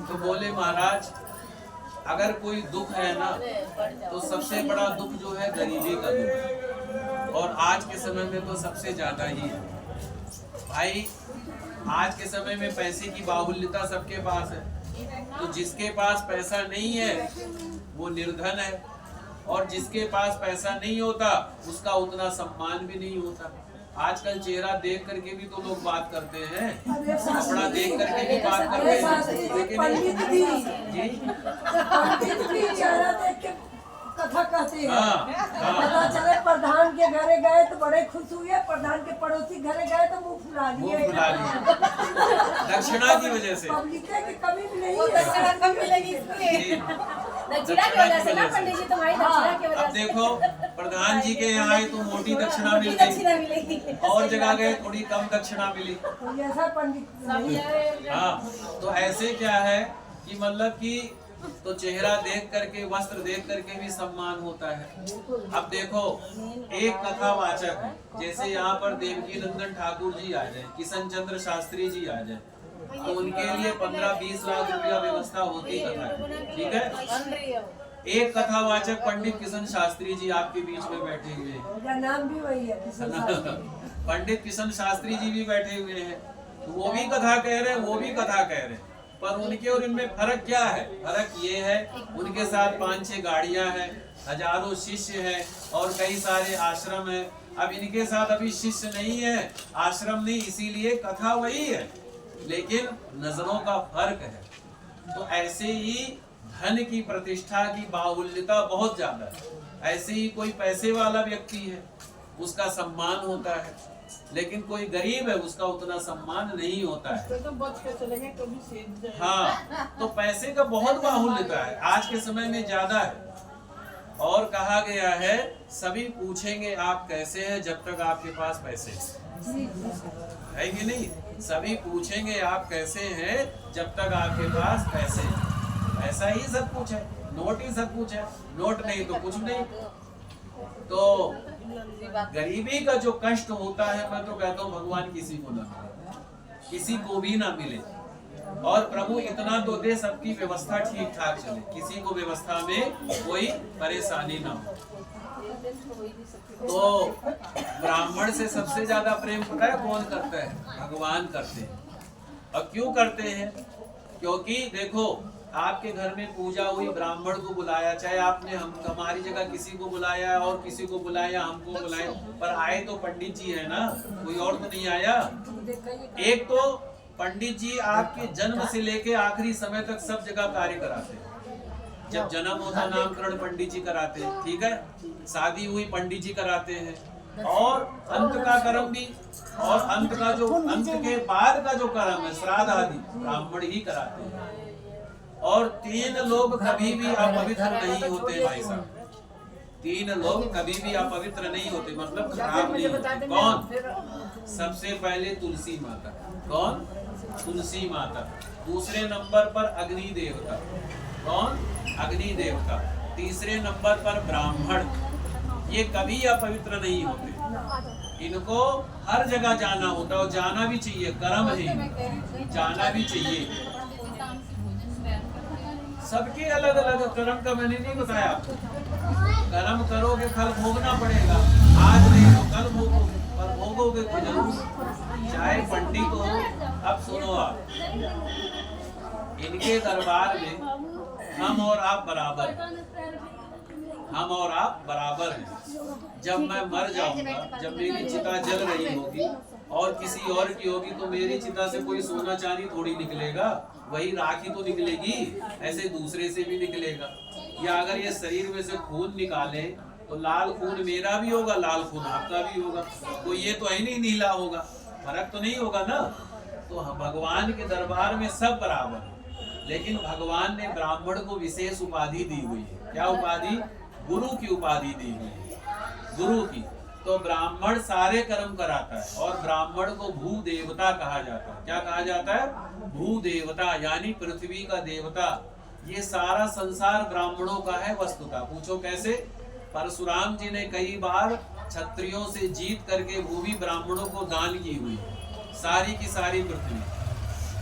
तो बोले महाराज, अगर कोई दुख है ना तो सबसे बड़ा दुख जो है गरीबी का दुख है, और आज के समय में तो सबसे ज्यादा ही है। भाई आज के समय में पैसे की बाहुल्यता सबके पास है, तो जिसके पास पैसा नहीं है वो निर्धन है, और जिसके पास पैसा नहीं होता उसका उतना सम्मान भी नहीं होता। आजकल चेहरा देख करके भी तो लोग बात करते हैं, कपड़ा देख करके भी बात करते हैं, लेकिन जी चेहरा देख के कथा कहते हैं। पता चले प्रधान के घरे गए तो बड़े खुश हुए, प्रधान के पड़ोसी घरे गए तो मुंह फुला लिए। दक्षिणा की वजह से पब्लिक की कमी भी नहीं है, दक्षिणा कम मिलेगी दक्षिणा की वजह से ना पंडित जी, तुम्हारी दक्षिणा की वजह अब देखो, प्रधान जी के यहाँ आए तो मोटी दक्षिणा मिल गई, और जगह गए थोड़ी कम दक्षिणा मिली। ऐसा पंडित। हाँ, तो ऐसे क्या है कि मतलब कि तो चेहरा देख करके, वस्त्र देख करके भी सम्मान होता है। अब देखो, एक कथावाचक है, जैसे यहाँ पर देवकी नंदन ठाकुर जी आ जाए, किशन चंद्र शास्त्री जी आ जाए, तो उनके लिए 15-20 लाख रुपया व्यवस्था होती कथा, ठीक है। एक कथावाचक पंडित किशन शास्त्री जी आपके बीच में बैठे हुए हैं, नाम भी वही है किशन शास्त्री। पंडित किशन शास्त्री जी भी बैठे हुए हैं, तो वो भी कथा कह रहे हैं, वो भी कथा कह रहे हैं, पर उनके और इनमें फर्क क्या है? फर्क ये है, उनके साथ 5-6 गाड़ियां हैं, हजारों शिष्य हैं और कई सारे आश्रम हैं। अब इनके साथ अभी शिष्य नहीं है, आश्रम नहीं, इसीलिए कथा वही है, लेकिन नजरों का फर्क है। तो ऐसे ही धन की, प्रतिष्ठा की बाहुल्यता बहुत ज्यादा है। ऐसे ही कोई पैसे वाला व्यक्ति है, उसका सम्मान होता है, लेकिन कोई गरीब है उसका उतना सम्मान नहीं होता है। तो बच के चलेंगे, कभी सीध जाएंगे। हाँ, तो पैसे का बहुत बाहुल्यता है, आज के समय में ज्यादा है। और कहा गया है, सभी पूछेंगे आप कैसे हैं जब तक आपके पास पैसे है कि नहीं? सभी पूछेंगे आप कैसे हैं जब तक आपके पास पैसे। ऐसा ही सब कुछ है, नोट ही सब कुछ है, नोट नहीं तो कुछ नहीं। तो गरीबी का जो कष्ट होता है, मैं तो कहता हूँ भगवान किसी को ना मिले, किसी को भी ना मिले। और प्रभु इतना तो दे, सबकी व्यवस्था ठीक ठाक चले, किसी को व्यवस्था में कोई परेशानी ना हो। तो ब्राह्मण से सबसे ज्यादा प्रेम पता है कौन करता है? भगवान करते हैं। और क्यों करते हैं? क्योंकि देखो, आपके घर में पूजा हुई, ब्राह्मण को बुलाया, चाहे आपने हमारी जगह किसी को बुलाया और किसी को बुलाया, हमको बुलाया, पर आए तो पंडित जी है ना, कोई और तो नहीं आया। एक तो पंडित जी आपके जन्म से लेके आखिरी समय तक सब जगह कार्य कराते हैं। जब जन्म होता नामकरण पंडित जी कराते हैं, ठीक है, शादी हुई पंडित जी कराते हैं, और अंत का कर्म भी, और अंत का जो अंत के बाद का जो कर्म है श्राद्ध आदि ब्राह्मण ही कराते हैं। और 3 लोग कभी भी अपवित्र नहीं होते भाई साहब, 3 लोग कभी भी अपवित्र नहीं होते, मतलब खराब नहीं होते। कौन? सबसे पहले तुलसी माता। कौन? तुलसी माता। दूसरे नंबर पर अग्नि देवता। कौन? अग्नि देवता। तीसरे नंबर पर ब्राह्मण। ये कभी अपवित्र नहीं होते, इनको हर जगह जाना होता है, और जाना भी चाहिए, कर्म है, जाना भी चाहिए। सबके अलग अलग कर्म का मैंने नहीं बताया आपको। कर्म करोगे फल भोगना पड़ेगा, आज नहीं तो कल भोगोगे, पर भोगोगे तो जरूर, चाहे पंडित हो। अब सुनो आप, इनके दरबार में हम और आप बराबर हैं, हम और आप बराबर हैं। जब मैं मर जाऊंगा, जब मेरी चिता जल रही होगी और किसी और की होगी, तो मेरी चिता से कोई सोना चांदी थोड़ी निकलेगा, वही राखी तो निकलेगी, ऐसे दूसरे से भी निकलेगा। या अगर ये शरीर में से खून निकाले तो लाल खून मेरा भी होगा, लाल खून आपका भी होगा, तो ये तो है नहीं नीला होगा, फर्क तो नहीं होगा ना। तो भगवान के दरबार में सब बराबर है, लेकिन भगवान ने ब्राह्मण को विशेष उपाधि दी हुई है। क्या उपाधि? गुरु की उपाधि दी हुई है, गुरु की। तो ब्राह्मण सारे कर्म कराता है, और ब्राह्मण को भू देवता कहा जाता है। क्या कहा जाता है? भू देवता, यानी पृथ्वी का देवता। ये सारा संसार ब्राह्मणों का है वस्तुतः। पूछो कैसे? परशुराम जी ने कई बार क्षत्रियों से जीत करके भूमि ब्राह्मणों को दान की हुई है, सारी की सारी पृथ्वी।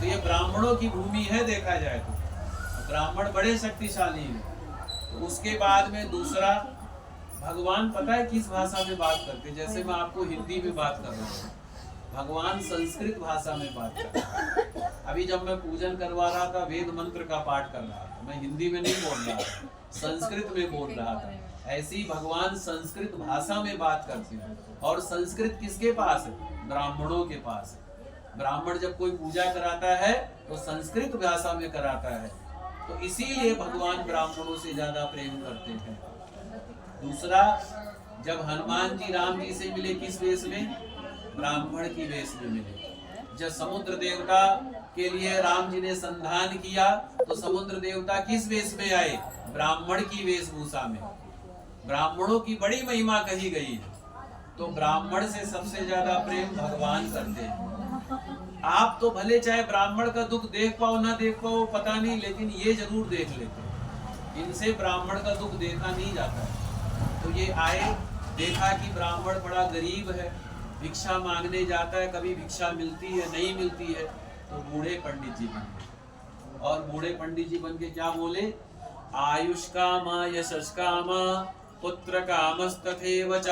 तो ये ब्राह्मणों की भूमि है, देखा जाए तो ब्राह्मण बड़े शक्तिशाली हैं। तो उसके बाद में दूसरा, भगवान पता है किस भाषा में बात करते? जैसे मैं आपको हिंदी में बात कर रहा हूँ, भगवान संस्कृत भाषा में बात कर रहा है। अभी जब मैं पूजन करवा रहा था, वेद मंत्र का पाठ कर रहा था, मैं हिंदी में नहीं बोल रहा था, संस्कृत में बोल रहा था। ऐसे ही भगवान संस्कृत भाषा में बात करते हैं। और संस्कृत किसके पास है? ब्राह्मणों के पास है। ब्राह्मण जब कोई पूजा कराता है तो संस्कृत भाषा में कराता है, तो इसीलिए भगवान ब्राह्मणों से ज्यादा प्रेम करते हैं। दूसरा, जब हनुमान जी राम जी से मिले किस वेश में? ब्राह्मण की वेश में मिले। जब समुद्र देवता के लिए राम जी ने संधान किया, तो समुद्र देवता किस वेश में आए? ब्राह्मण की वेशभूषा में। ब्राह्मणों की बड़ी महिमा कही गई है, तो ब्राह्मण से सबसे ज्यादा प्रेम भगवान करते हैं। आप तो भले चाहे ब्राह्मण का दुख देख पाओ ना देख पाओ पता नहीं, लेकिन ये जरूर देख लेते हैं, इनसे ब्राह्मण का दुख देखा नहीं जाता है। तो ये आए, देखा कि ब्राह्मण बड़ा गरीब है, भिक्षा मांगने जाता है, कभी भिक्षा मिलती है नहीं मिलती है, तो बूढ़े पंडित जी बन गए। और बूढ़े पंडित जी बन के क्या बोले? आयुष कामा यशस् कामा पुत्र कामस्तथैव च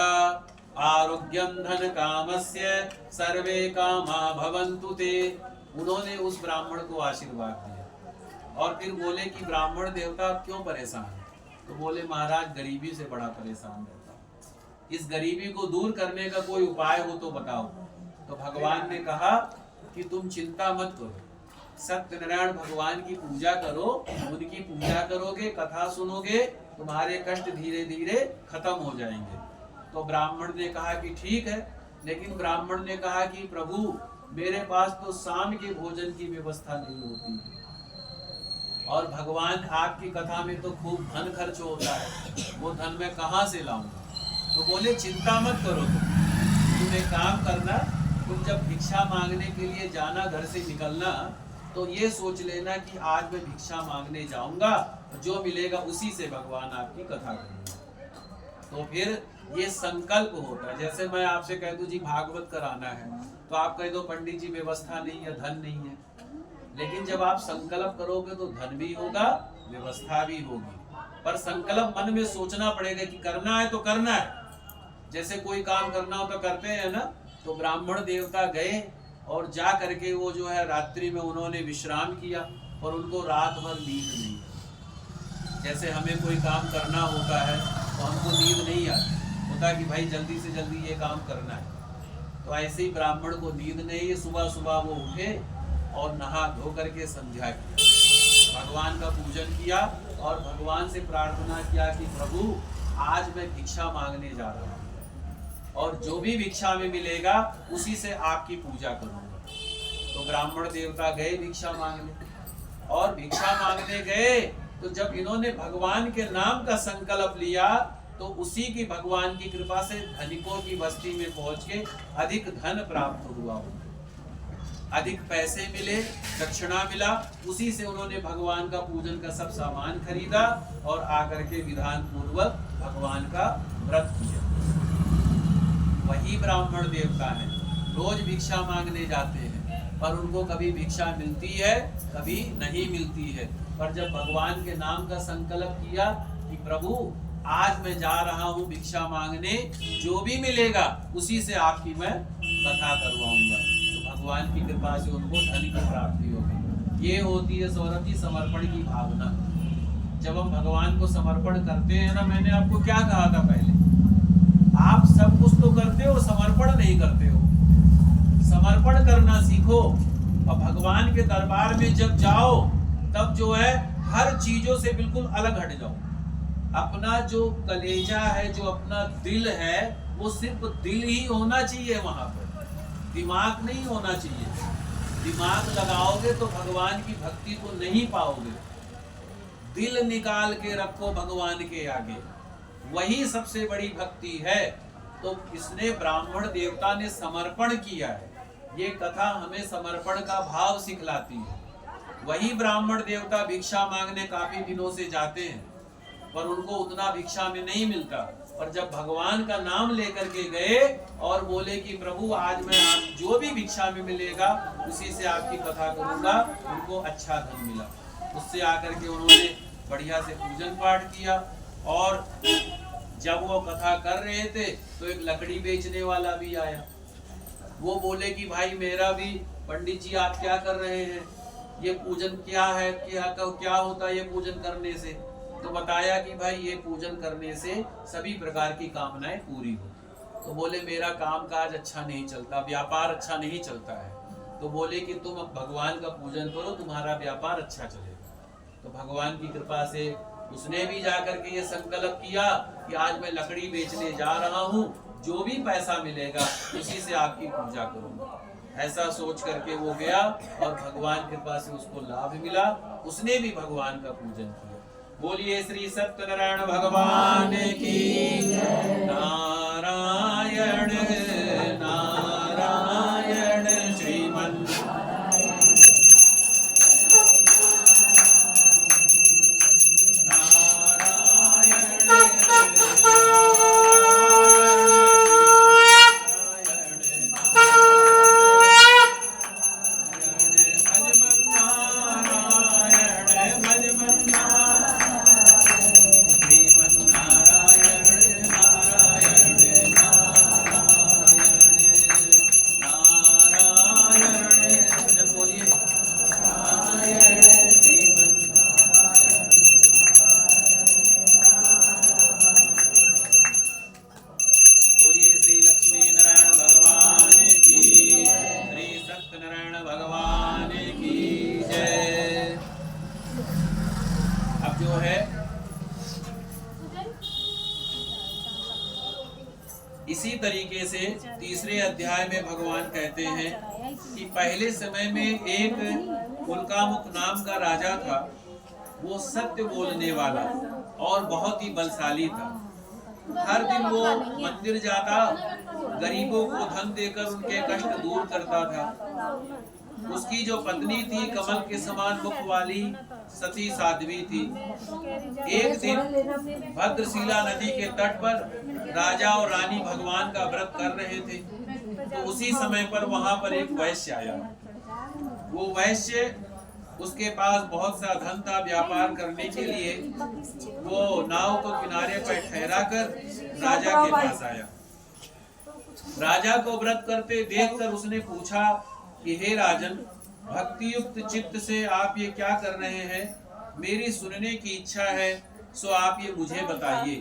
आरोग्यम धन कामस्य सर्वे कामा भवन्तु ते। उन्होंने उस ब्राह्मण को आशीर्वाद दिया और फिर बोले कि ब्राह्मण देवता क्यों परेशान है? तो बोले महाराज गरीबी से बड़ा परेशान रहता हूं, इस गरीबी को दूर करने का कोई उपाय हो तो बताओ। तो भगवान ने कहा कि तुम चिंता मत करो, सत्यनारायण भगवान की पूजा करो, उनकी पूजा करोगे, कथा सुनोगे, तुम्हारे कष्ट धीरे धीरे खत्म हो जाएंगे। तो ब्राह्मण ने कहा कि ठीक है, लेकिन ब्राह्मण ने कहा कि प्रभु मेरे पास तो शाम के भोजन की व्यवस्था नहीं होती है, और भगवान आपकी कथा में तो खूब धन खर्च होता है, वो धन मैं कहाँ से लाऊंगा? तो बोले चिंता मत करो, तुम एक काम करना, तुम जब भिक्षा मांगने के लिए जाना, घर से निकलना, तो ये सोच लेना कि आज मैं भिक्षा मांगने जाऊंगा, जो मिलेगा उसी से भगवान आपकी कथा करेंगे। तो फिर ये संकल्प होता है। जैसे मैं आपसे कह दूं जी भागवत कराना है, तो आप कह दो पंडित जी व्यवस्था नहीं है, धन नहीं है, लेकिन जब आप संकल्प करोगे तो धन भी होगा, व्यवस्था भी होगी। पर संकल्प मन में सोचना पड़ेगा कि करना है तो करना है। जैसे कोई काम करना हो तो करते हैं ना। तो ब्राह्मण देवता गए और जा करके वो जो है रात्रि में उन्होंने विश्राम किया, पर उनको रात भर नींद नहीं। जैसे हमें कोई काम करना होता है तो हमको नींद नहीं आती, होता कि भाई जल्दी से जल्दी ये काम करना है। तो ऐसे ही ब्राह्मण को नींद नहीं है, सुबह सुबह वो उठे और नहा धो करके संध्या किया, भगवान का पूजन किया और भगवान से प्रार्थना किया कि प्रभु आज मैं भिक्षा मांगने जा रहा हूँ और जो भी भिक्षा में मिलेगा उसी से आपकी पूजा करूँगा। तो ब्राह्मण देवता गए भिक्षा मांगने, और भिक्षा मांगने गए तो जब इन्होंने भगवान के नाम का संकल्प लिया तो उसी की भगवान की कृपा से धनिकों की बस्ती में पहुंच के अधिक धन प्राप्त हुआ, अधिक पैसे मिले, दक्षिणा मिला। उसी से उन्होंने भगवान का पूजन का सब सामान खरीदा और आकर के विधान पूर्वक भगवान का व्रत किया। वही ब्राह्मण देवता है, रोज भिक्षा मांगने जाते हैं पर उनको कभी भिक्षा मिलती है कभी नहीं मिलती है। पर जब भगवान के नाम का संकल्प किया कि प्रभु आज मैं जा रहा हूँ भिक्षा मांगने, जो भी मिलेगा उसी से आपकी मैं कथा करवाऊंगा, तो भगवान की कृपा से उनको धन की प्राप्ति हो गई। ये होती है सौरभ जी समर्पण की भावना। जब हम भगवान को समर्पण करते हैं ना, मैंने आपको क्या कहा था पहले, आप सब कुछ तो करते हो, समर्पण नहीं करते हो। समर्पण करना सीखो और भगवान के दरबार में जब जाओ तब जो है हर चीजों से बिल्कुल अलग हट जाओ। अपना जो कलेजा है, जो अपना दिल है, वो सिर्फ दिल ही होना चाहिए वहां पर, दिमाग नहीं होना चाहिए। दिमाग लगाओगे तो भगवान की भक्ति को नहीं पाओगे। दिल निकाल के रखो भगवान के आगे, वही सबसे बड़ी भक्ति है। तो इसने ब्राह्मण देवता ने समर्पण किया है। ये कथा हमें समर्पण का भाव सिखलाती है। वही ब्राह्मण देवता भिक्षा मांगने काफी दिनों से जाते हैं पर उनको उतना भिक्षा में नहीं मिलता, और जब भगवान का नाम लेकर के गए और बोले कि प्रभु आज मैं आप जो भी भिक्षा में मिलेगा उसी से आपकी कथा करूंगा, उनको अच्छा धन मिला। उससे आकर के उन्होंने बढ़िया से पूजन पाठ किया। और जब वो कथा कर रहे थे तो एक लकड़ी बेचने वाला भी आया। वो बोले कि भाई मेरा भी, पंडित जी आप क्या कर रहे हैं, ये पूजन क्या है, क्या होता है ये पूजन करने से? तो बताया कि भाई ये पूजन करने से सभी प्रकार की कामनाएं पूरी होती। तो बोले मेरा कामकाज अच्छा नहीं चलता, व्यापार अच्छा नहीं चलता है। तो बोले कि तुम भगवान का पूजन करो, तुम्हारा व्यापार अच्छा चलेगा। तो भगवान की कृपा से उसने भी जाकर के ये संकल्प किया कि आज मैं लकड़ी बेचने जा रहा हूँ, जो भी पैसा मिलेगा उसी से आपकी पूजा करूंगा। ऐसा सोच करके वो गया और भगवान की कृपा से उसको लाभ मिला। उसने भी भगवान का पूजन किया। बोलिए श्री सत्यनारायण भगवान की नारायण नारायण श्रीमन इसी तरीके से तीसरे अध्याय में भगवान कहते हैं कि पहले समय में एक उल्कामुख नाम का राजा था। वो सत्य बोलने वाला और बहुत ही बलशाली था। हर दिन वो मंदिर जाता, गरीबों को धन देकर उनके कष्ट दूर करता था। उसकी जो पत्नी थी कमल के समान मुख वाली सती साध्वी थी। एक दिन भद्रशिला नदी के तट पर राजा और रानी भगवान का व्रत कर रहे थे। तो उसी समय पर वहां पर एक वैश्य आया। वो वैश्य, उसके पास बहुत सा धन था। व्यापार करने के लिए वो नाव को किनारे पर ठहरा कर राजा के पास आया। राजा को व्रत करते देखकर उसने पूछा कि हे राजन, भक्ति युक्त चित्त से आप ये क्या कर रहे हैं? मेरी सुनने की इच्छा है, सो आप ये मुझे बताइए।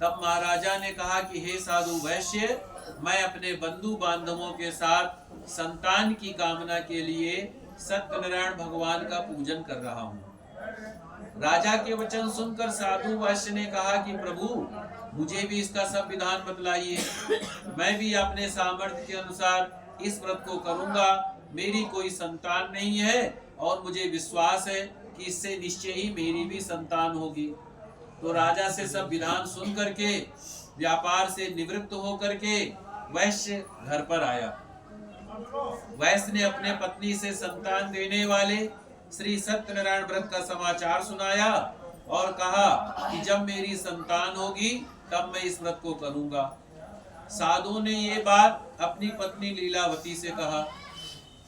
तब महाराजा ने कहा कि हे साधु वैश्य, मैं अपने बंधु बांधवों के साथ संतान की कामना के लिए सत्यनारायण भगवान का पूजन कर रहा हूँ। राजा के वचन सुनकर साधु वैश्य ने कहा कि प्रभु, मुझे भी इसका सब विधान बतलाइए। मैं भी अपने सामर्थ्य के अनुसार इस व्रत को करूंगा। मेरी कोई संतान नहीं है और मुझे विश्वास है कि इससे निश्चय ही मेरी भी संतान होगी। तो राजा से सब विधान सुन करके व्यापार से निवृत्त होकर के वैश्य घर पर आया। वैश्य ने अपने पत्नी से संतान देने वाले श्री सत्यनारायण व्रत का समाचार सुनाया और कहा कि जब मेरी संतान होगी तब मैं इस व्रत को करूंगा। साधु ने ये बात अपनी पत्नी लीलावती से कहा।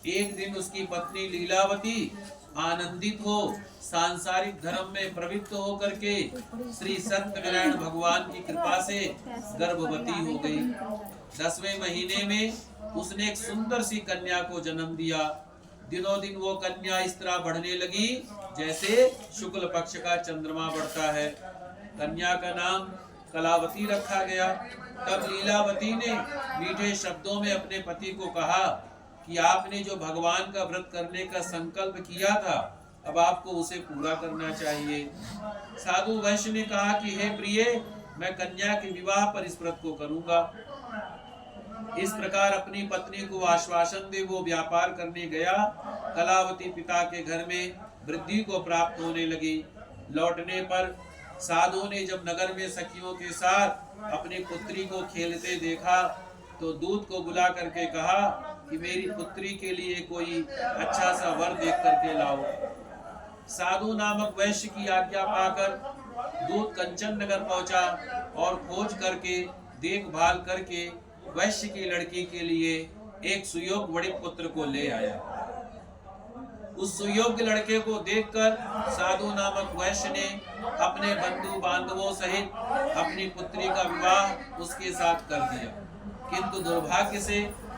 एक दिन उसकी पत्नी लीलावती आनंदित हो सांसारिक धर्म में प्रवृत्त होकर के श्री सत्यनारायण भगवान की कृपा से गर्भवती हो गई। 10वें महीने में उसने एक सुंदर सी कन्या को जन्म दिया। दिनों दिन वो कन्या इस तरह बढ़ने लगी जैसे शुक्ल पक्ष का चंद्रमा बढ़ता है। कन्या का नाम कलावती रखा गया। तब लीलावती ने मीठे शब्दों में अपने पति को कहा कि आपने जो भगवान का व्रत करने का संकल्प किया था, अब आपको उसे पूरा करना चाहिए। साधु वैश्य ने कहा कि हे प्रिय, मैं कन्या के विवाह पर इस व्रत को करूंगा। इस प्रकार अपनी पत्नी को आश्वासन दे वो व्यापार करने गया। कलावती पिता के घर में वृद्धि को प्राप्त होने लगी। लौटने पर साधु ने जब नगर में सखियों के साथ अपनी पुत्री को खेलते देखा तो दूत को बुला करके कहा कि मेरी पुत्री के लिए कोई अच्छा सा वर देख करके लाओ। साधु नामक वैश्य की आज्ञा पाकर दूत कंचन नगर पहुंचा और खोज करके देखभाल करके वैश्य की लड़की के लिए एक सुयोग्य वणिक पुत्र को ले आया। उस सुयोग्य लड़के को देखकर साधु नामक वैश्य ने अपने बंधु बांधवों सहित अपनी पुत्री का विवाह उसके साथ कर दिया। किंतु दुर्भाग्य से